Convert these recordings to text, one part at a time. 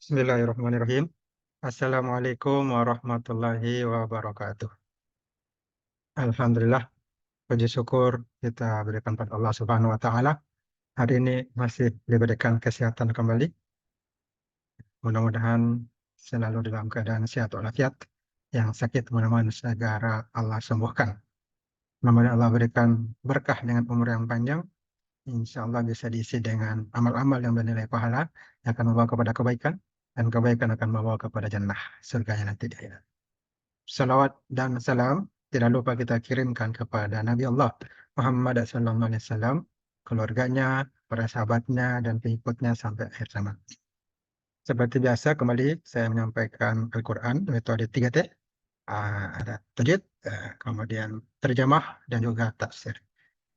Bismillahirrahmanirrahim. Assalamualaikum warahmatullahi wabarakatuh. Alhamdulillah, puji syukur kita berikan pada Allah Subhanahu wa Ta'ala. Hari ini masih diberikan kesehatan kembali. Mudah-mudahan selalu dalam keadaan sehat walafiat. Yang sakit mudah-mudahan segera Allah sembuhkan. Mudah-mudahan Allah berikan berkah dengan umur yang panjang. Insya Allah bisa diisi dengan amal-amal yang bernilai pahala yang akan membawa kepada kebaikan, dan kebaikan akan membawa kepada jannah surganya nanti di akhirat. Salawat dan salam tidak lupa kita kirimkan kepada Nabi Allah Muhammad SAW, keluarganya, para sahabatnya, dan pengikutnya sampai akhir zaman. Seperti biasa, kembali saya menyampaikan Al-Quran, metode 3T. Ada tajwid, kemudian terjemah, dan juga tafsir.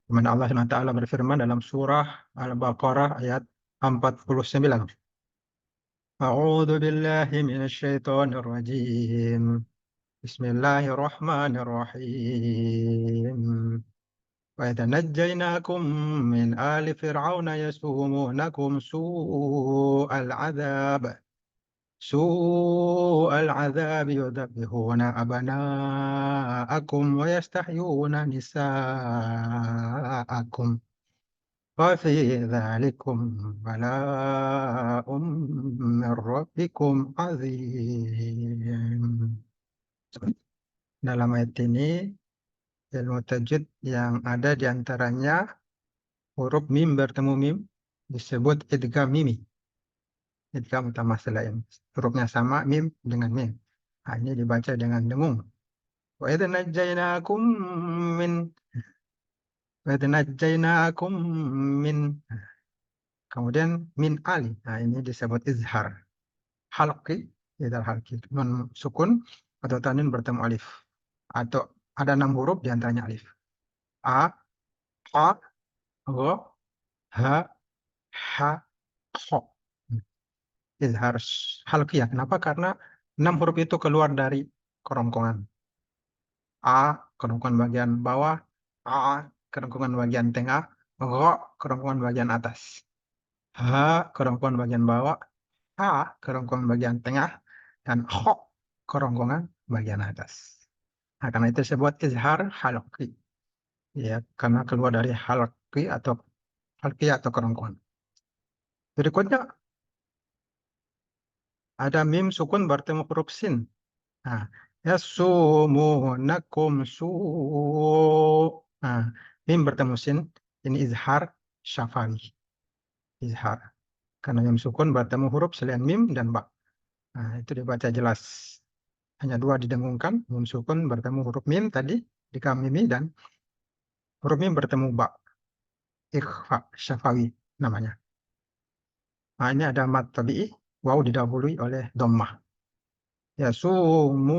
Di mana Allah SWT berfirman dalam surah Al-Baqarah ayat 49. A'udzu billahi minasyaitonir rajim. Bismillahirrahmanirrahim. وإذا نجيناكم من آل فرعون يسومونكم سوء العذاب يذبحون أبناءكم ويستحيون نساءكم وفي ذلكم بلاء من ربكم عظيم. Dalam ayat ini, ilmu tajwid yang ada di antaranya huruf mim bertemu mim disebut idgham mimi. Idgham utama selain hurufnya sama mim dengan mim. Nah, ini dibaca dengan dengung. Wa idza najjaynakum min wa idza najjaynakum min. Kemudian min ali. Nah, ini disebut izhar. Halqi, idal halqi. Nun sukun atau tanwin bertemu alif. Atau ada 6 huruf di antaranya alif. A, ha, gha, ha, ha, kho. Izhar halqiyah. Kenapa? Karena 6 huruf itu keluar dari kerongkongan. A, kerongkongan bagian bawah. A, kerongkongan bagian tengah. Gha, kerongkongan bagian atas. Ha, kerongkongan bagian bawah. Ha, kerongkongan bagian tengah. Dan kho, kerongkongan bagian atas. Nah, karena itu disebut izhar halqi. Ya, karena keluar dari halqi atau kerongkongan. Berikutnya ada mim sukun bertemu huruf sin. Nah, yasumunakum Nah, mim bertemu sin, ini izhar syafawi. Izhar. Karena mim sukun bertemu huruf selain mim dan ba. Nah, itu dibaca jelas. Hanya 2 didengungkan, mim sukun bertemu huruf mim tadi, di mimi, dan huruf mim bertemu ba. Ikhfa syafawi namanya. Nah, ini ada mat tabi'i, waw didahului oleh dhammah. Yasumu,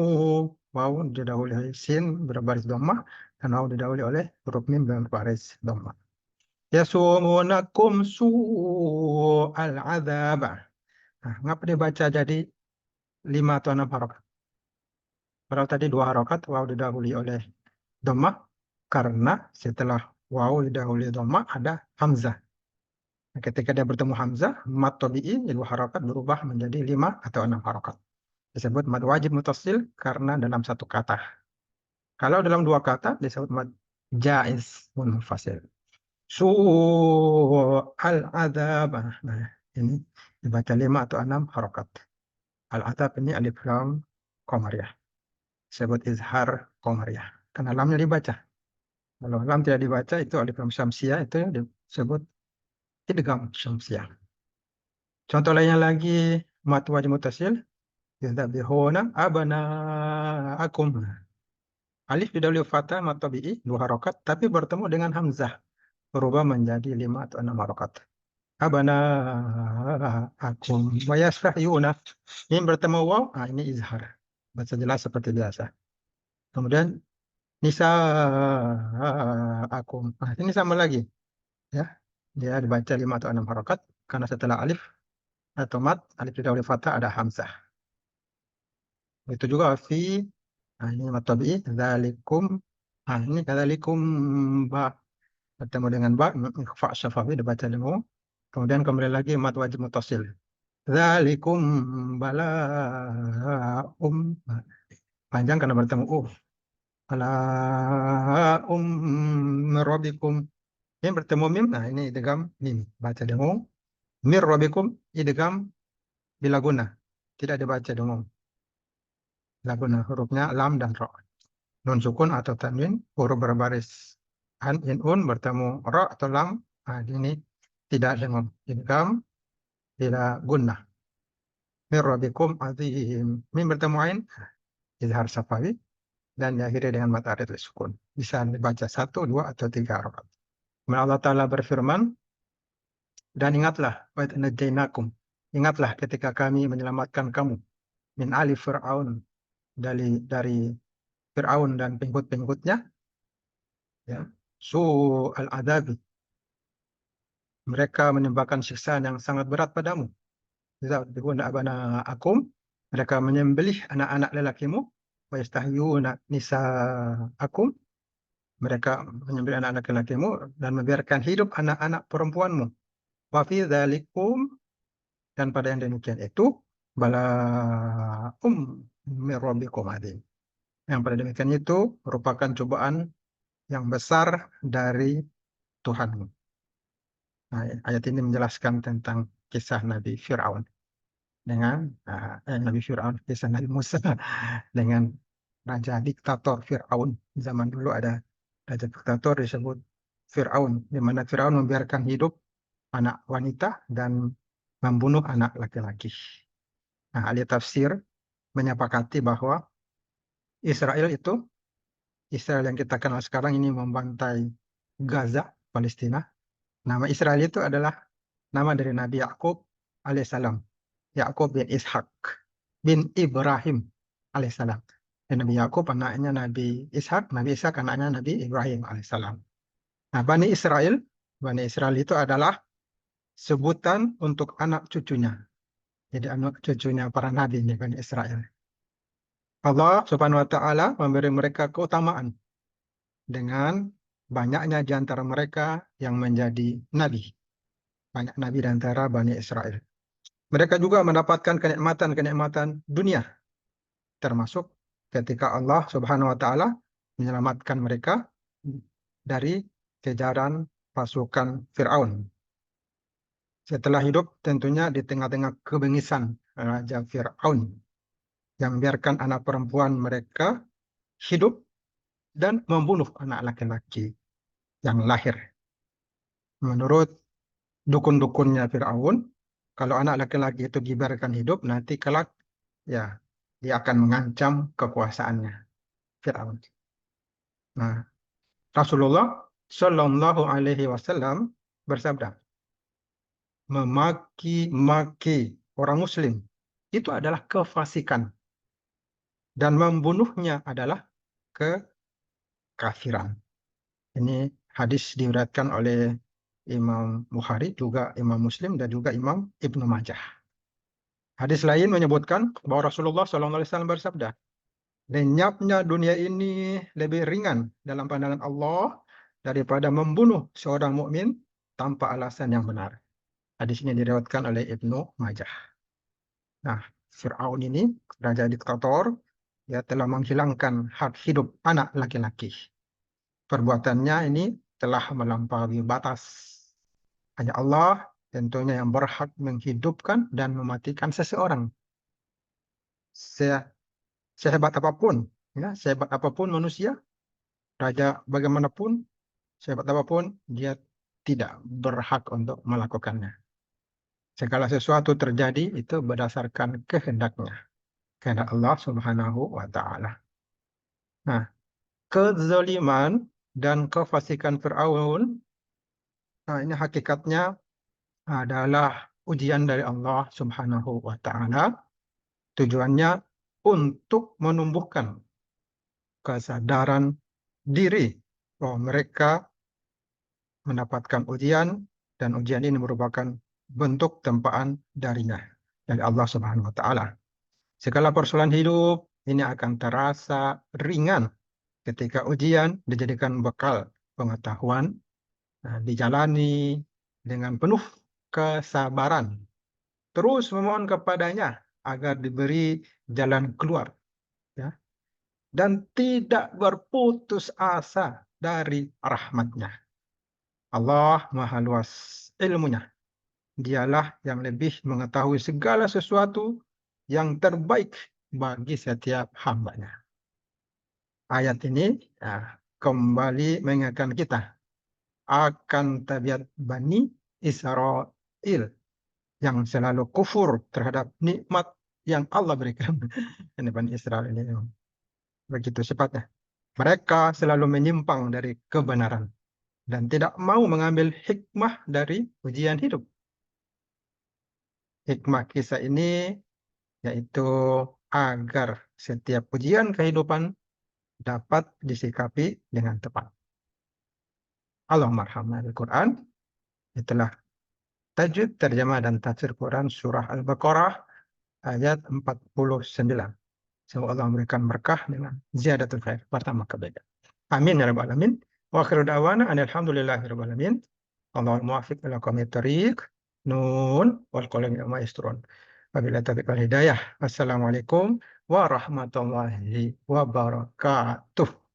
waw didahului oleh sin berbaris dhammah, dan waw didahului oleh huruf mim berbaris dhammah. Yasumunakum su'al adzab. Nah, ngapa dibaca jadi 5 atau 6 harokat? Padahal tadi 2 harokat, waw didahului oleh dhammah, karena setelah waw didahului dhammah ada hamzah. Nah, ketika dia bertemu hamzah, mad tabi'i 2 harokat berubah menjadi 5 atau 6 harokat. Disebut mad wajib mutasil karena dalam 1 kata. Kalau dalam 2 kata disebut mad jaiz munfasil. Al-adzab. Nah, ini dibaca 5 atau 6 harokat. Al-adzab ini alif lam qamariyah. Disebut izhar qamariyah. Karena lamnya dibaca. Kalau lam tidak dibaca itu alif lam syamsiyah, itu disebut idgham syamsiyah. Contoh lainnya lagi mad wajib mutasil. Yadzabihuna abnaakum. Alif didahului fathah mad tabi'i 2 harokat, tapi bertemu dengan hamzah berubah menjadi 5 atau 6 harokat. Abnaakum wa yastahyuna. Ini bertemu waw, ini izhar. Baca jelas seperti biasa. Kemudian nisaakum. Nah, ini sama lagi. Ya, dia dibaca 5 atau 6 harokat karena setelah alif atau mad, alif didahului fathah ada hamzah. Itu juga fi. Nah, ini mad tabi'i dzalikum. Nah, ini kadzalikum ba bertemu dengan ba, ikhfa syafawi dibaca dengung. Kemudian kembali lagi mad wajib mutasil. Dzalikum bala'um. Panjang karena bertemu bala'um min rabbikum. Ini bertemu mim, nah ini idgham mim. Baca dengung. Mir rabbikum idgham bila guna. Tidak dibaca dengung. Bila guna hurufnya lam dan ro. Nun sukun atau tanwin, huruf berbaris an, in, un bertemu ro atau lam. Nah, ini tidak dengung. Idgham bila guna. Mir rabbikum azim. Mim bertemu ain, izhar safawi. Dan diakhiri dengan mata arid sukun. Bisa dibaca 1, 2, atau 3 rakaat. Kemudian Allah Ta'ala berfirman, dan ingatlah, wa idh najainakum. Ingatlah ketika kami menyelamatkan kamu min ali Fir'aun, dari Fir'aun dan pengikut-pengikutnya, ya, su'al adabi. Mereka menimpakan siksaan yang sangat berat padamu. Yadhbihuna abna'akum. Mereka menyembelih anak-anak lelakimu. Wa yastahyuna nisa'akum. Mereka menyembelih anak-anak lelakimu dan membiarkan hidup anak-anak perempuanmu. Wa fi dzalikum, dan pada yang demikian itu bala'um min rabbikum adzim. Yang pada demikian itu merupakan cobaan yang besar dari Tuhanmu. Nah, ayat ini menjelaskan tentang kisah Nabi Fir'aun dengan Nabi Fir'aun, kisah Nabi Musa dengan raja diktator Fir'aun. Zaman dulu ada raja diktator disebut Fir'aun, di mana Fir'aun membiarkan hidup anak wanita dan membunuh anak laki-laki. Nah, ahli tafsir menyepakati bahwa Israel yang kita kenal sekarang ini membantai Gaza, Palestina. Nama Israel itu adalah nama dari Nabi Yakub alaihissalam. Yakub bin Ishak bin Ibrahim alaihissalam. Dan Nabi Yakub anaknya Nabi Ishak anaknya Nabi Ibrahim alaihissalam. Nah, Bani Israel itu adalah sebutan untuk anak cucunya. Jadi anak cucunya para nabi ini Bani Israel. Allah Subhanahu wa taala memberi mereka keutamaan dengan banyaknya di antara mereka yang menjadi nabi. Banyak nabi di antara Bani Israel. Mereka juga mendapatkan kenikmatan-kenikmatan dunia, termasuk ketika Allah Subhanahu wa taala menyelamatkan mereka dari kejaran pasukan Firaun. Setelah hidup tentunya di tengah-tengah kebengisan Raja Firaun yang membiarkan anak perempuan mereka hidup dan membunuh anak laki-laki yang lahir. Menurut dukun-dukunnya Firaun, kalau anak laki-laki itu dibiarkan hidup, nanti kelak ya dia akan mengancam kekuasaannya Firaun. Nah, Rasulullah Shallallahu Alaihi Wasallam bersabda, memaki-maki orang Muslim itu adalah kefasikan dan membunuhnya adalah kekafiran. Ini hadis diriwayatkan oleh Imam Bukhari, juga Imam Muslim, dan juga Imam Ibnu Majah. Hadis lain menyebutkan bahwa Rasulullah SAW bersabda, lenyapnya dunia ini lebih ringan dalam pandangan Allah daripada membunuh seorang mukmin tanpa alasan yang benar. Hadis ini diriwayatkan oleh Ibnu Majah. Nah, Fir'aun ini, raja diktator, ya telah menghilangkan hak hidup anak laki-laki. Perbuatannya ini telah melampaui batas. Hanya Allah tentunya yang berhak menghidupkan dan mematikan seseorang. Sehebat apapun, ya, sehebat apapun manusia, raja bagaimanapun, sehebat apapun, dia tidak berhak untuk melakukannya. Segala sesuatu terjadi itu berdasarkan kehendaknya. Kehendak Allah Subhanahu wa Ta'ala. Nah, kezaliman dan kefasikan Fir'aun, nah ini hakikatnya adalah ujian dari Allah Subhanahu wa Ta'ala. Tujuannya untuk menumbuhkan kesadaran diri bahwa mereka mendapatkan ujian, dan ujian ini merupakan bentuk tempaan darinya, dari Allah Subhanahu wa Ta'ala. Segala persoalan hidup ini akan terasa ringan ketika ujian dijadikan bekal pengetahuan, dijalani dengan penuh kesabaran terus memohon kepadanya agar diberi jalan keluar, ya, dan tidak berputus asa dari rahmatnya. Allah Maha Luas ilmunya. Dialah yang lebih mengetahui segala sesuatu yang terbaik bagi setiap hambanya. Ayat ini ya, kembali mengingatkan kita akan tabiat Bani Israel yang selalu kufur terhadap nikmat yang Allah berikan. Ini Bani Israel ini begitu sifatnya. Mereka selalu menyimpang dari kebenaran dan tidak mau mengambil hikmah dari ujian hidup. Hikmah kisah ini yaitu agar setiap ujian kehidupan dapat disikapi dengan tepat. Allahumma arhamna bil-Quran. Itulah tajwid, terjemah dan tafsir Quran surah Al-Baqarah ayat 49. Semoga Allah memberikan berkah dengan ziyadatul khair, pertama kebaikan. Amin ya rabbal alamin. Wa akhiru da'wana alhamdulillahi rabbil alamin. Allahul muwaffiq ila aqwamit thoriq. Nun wal qalami wa ma yasturun. Wabillahi taufiq wal hidayah. Wassalamualaikum warahmatullahi wabarakatuh.